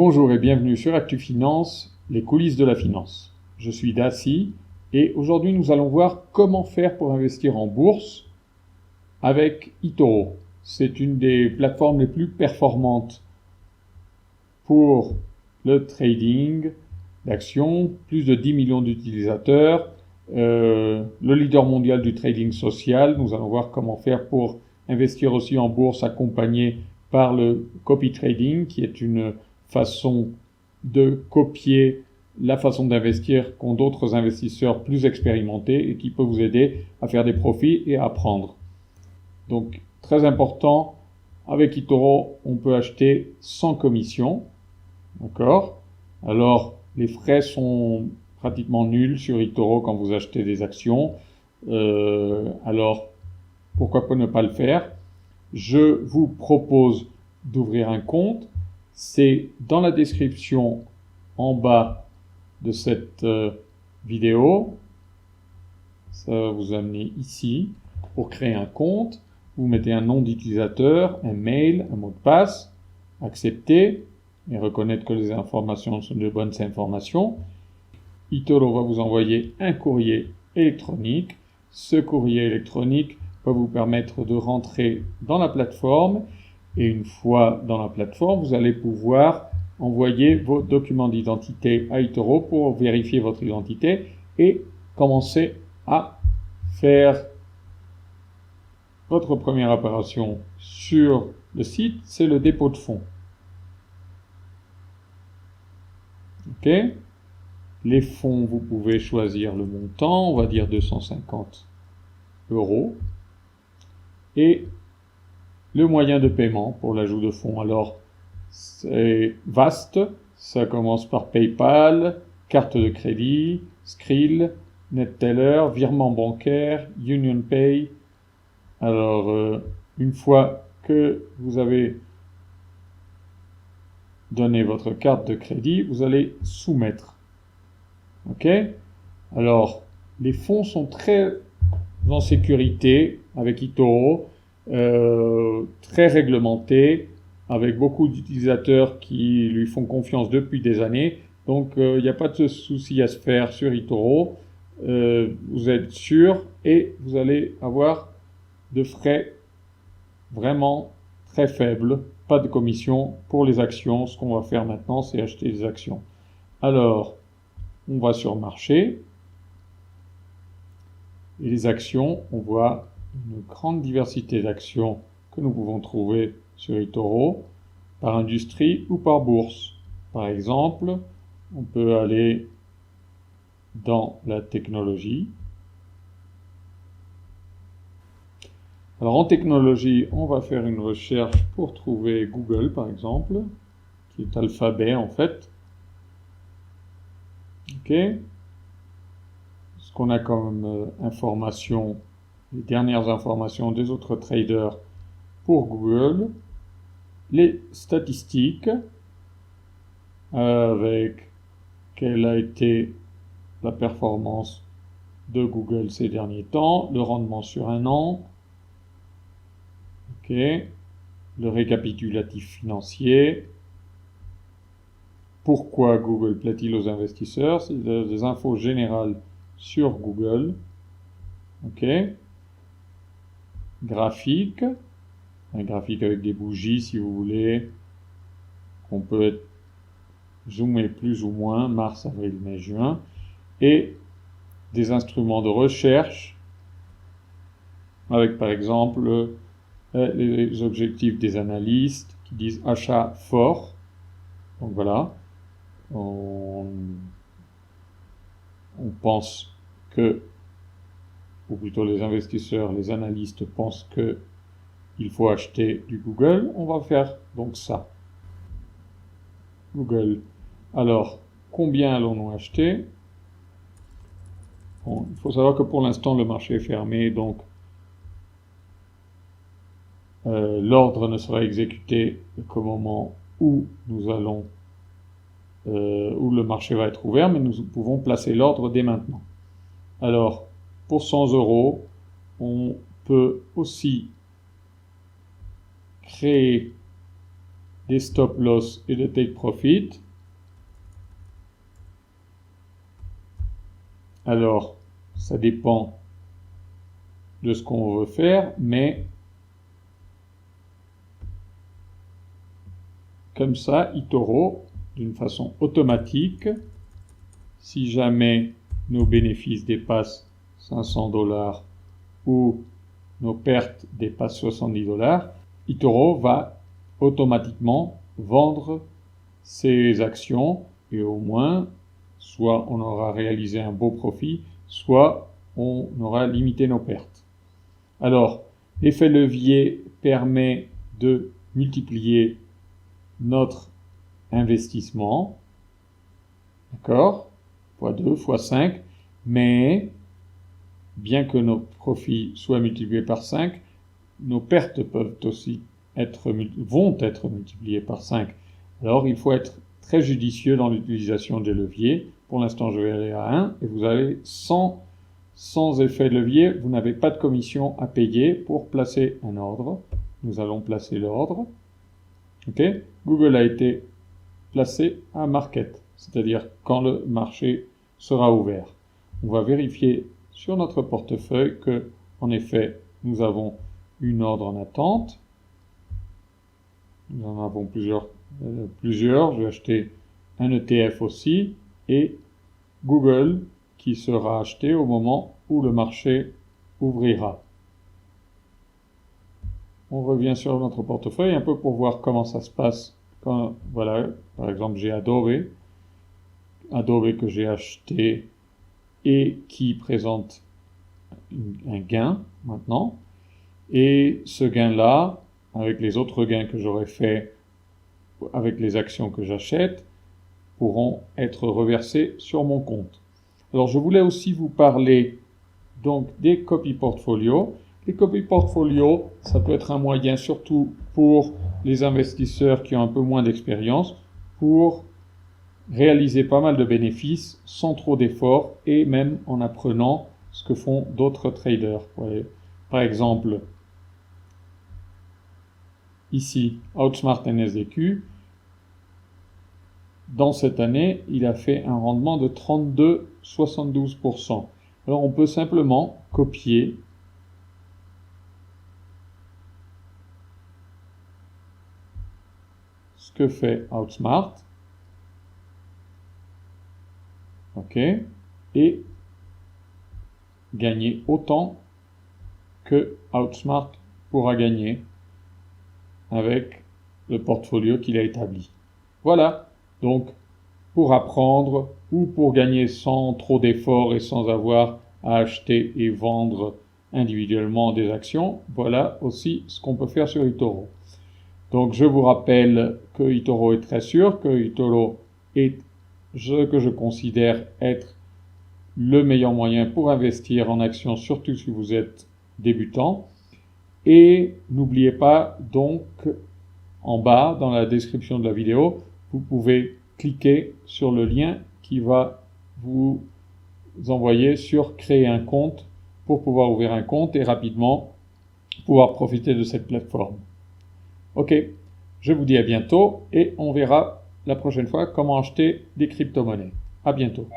Bonjour et bienvenue sur Actu Finance, les coulisses de la finance. Je suis Daci et aujourd'hui nous allons voir comment faire pour investir en bourse avec eToro. C'est une des plateformes les plus performantes pour le trading d'actions, plus de 10 millions d'utilisateurs, le leader mondial du trading social. Nous allons voir comment faire pour investir aussi en bourse accompagné par le copy trading qui est une façon de copier la façon d'investir qu'ont d'autres investisseurs plus expérimentés et qui peut vous aider à faire des profits et à apprendre. Donc, très important, avec eToro, on peut acheter sans commission. D'accord? Alors, les frais sont pratiquement nuls sur eToro quand vous achetez des actions. Alors, pourquoi ne pas le faire? Je vous propose d'ouvrir un compte. C'est dans la description en bas de cette vidéo. Ça va vous amener ici pour créer un compte. Vous mettez un nom d'utilisateur, un mail, un mot de passe, accepter et reconnaître que les informations sont de bonnes informations. eToro va vous envoyer un courrier électronique. Ce courrier électronique va vous permettre de rentrer dans la plateforme. Et une fois dans la plateforme, vous allez pouvoir envoyer vos documents d'identité à eToro pour vérifier votre identité et commencer à faire votre première opération sur le site, c'est le dépôt de fonds. Ok? Les fonds, vous pouvez choisir le montant, on va dire 250 €. Et le moyen de paiement pour l'ajout de fonds, alors c'est vaste, ça commence par PayPal, carte de crédit, Skrill, NetTeller, virement bancaire, UnionPay. Alors, une fois que vous avez donné votre carte de crédit, vous allez soumettre. Ok? Alors, les fonds sont très en sécurité avec eToro. Très réglementé, avec beaucoup d'utilisateurs qui lui font confiance depuis des années. Donc, il n'y a pas de souci à se faire sur eToro. Vous êtes sûr et vous allez avoir de frais vraiment très faibles, pas de commission pour les actions. Ce qu'on va faire maintenant, c'est acheter des actions. Alors, on va sur marché. Et les actions, on voit une grande diversité d'actions que nous pouvons trouver sur eToro, par industrie ou par bourse. Par exemple, on peut aller dans la technologie. Alors en technologie, on va faire une recherche pour trouver Google, par exemple, qui est Alphabet en fait. Ok. Ce qu'on a comme information, les dernières informations des autres traders pour Google, les statistiques avec quelle a été la performance de Google ces derniers temps, le rendement sur un an, ok, le récapitulatif financier, pourquoi Google plaît-il aux investisseurs, c'est des infos générales sur Google, ok, graphique, un graphique avec des bougies si vous voulez, qu'on peut zoomer plus ou moins, mars, avril, mai, juin, et des instruments de recherche, avec par exemple les objectifs des analystes qui disent achat fort. Donc voilà, on pense que, ou plutôt les investisseurs, les analystes pensent que il faut acheter du Google. On va faire donc ça. Google. Alors, combien allons-nous acheter? Bon, il faut savoir que pour l'instant, le marché est fermé, donc l'ordre ne sera exécuté qu'au moment où nous allons, où le marché va être ouvert, mais nous pouvons placer l'ordre dès maintenant. Alors, pour 100 €, on peut aussi créer des stop loss et de take profit. Alors, ça dépend de ce qu'on veut faire, mais comme ça, eToro, d'une façon automatique, si jamais nos bénéfices dépassent 500 $ ou nos pertes dépassent 70 $, eToro va automatiquement vendre ses actions et au moins, soit on aura réalisé un beau profit, soit on aura limité nos pertes. Alors, l'effet levier permet de multiplier notre investissement, d'accord, x2, x5, mais bien que nos profits soient multipliés par 5, nos pertes peuvent aussi vont être multipliées par 5. Alors, il faut être très judicieux dans l'utilisation des leviers. Pour l'instant, je vais aller à 1 et vous allez sans effet de levier, vous n'avez pas de commission à payer pour placer un ordre. Nous allons placer l'ordre. Ok, Google a été placé à market, c'est-à-dire quand le marché sera ouvert. On va vérifier sur notre portefeuille que, en effet, nous avons une ordre en attente. Nous en avons plusieurs. Je vais acheter un ETF aussi et Google qui sera acheté au moment où le marché ouvrira. On revient sur notre portefeuille un peu pour voir comment ça se passe. Voilà, par exemple, j'ai Adobe que j'ai acheté et qui présente un gain maintenant. Et ce gain-là, avec les autres gains que j'aurais fait avec les actions que j'achète, pourront être reversés sur mon compte. Alors, je voulais aussi vous parler donc des copy portfolio. Les copy portfolio, ça peut être un moyen, surtout pour les investisseurs qui ont un peu moins d'expérience, pour réaliser pas mal de bénéfices sans trop d'efforts et même en apprenant ce que font d'autres traders. Par exemple, ici, Outsmart NSDQ, dans cette année, il a fait un rendement de 32,72%. Alors on peut simplement copier ce que fait Outsmart, ok, et gagner autant que Outsmart pourra gagner avec le portfolio qu'il a établi. Voilà. Donc, pour apprendre ou pour gagner sans trop d'efforts et sans avoir à acheter et vendre individuellement des actions, voilà aussi ce qu'on peut faire sur eToro. Donc, je vous rappelle que eToro est très sûr, que eToro est ce que je considère être le meilleur moyen pour investir en actions, surtout si vous êtes débutant. Et n'oubliez pas donc, en bas, dans la description de la vidéo, vous pouvez cliquer sur le lien qui va vous envoyer sur créer un compte pour pouvoir ouvrir un compte et rapidement pouvoir profiter de cette plateforme. Ok, je vous dis à bientôt et on verra la prochaine fois comment acheter des crypto-monnaies. À bientôt.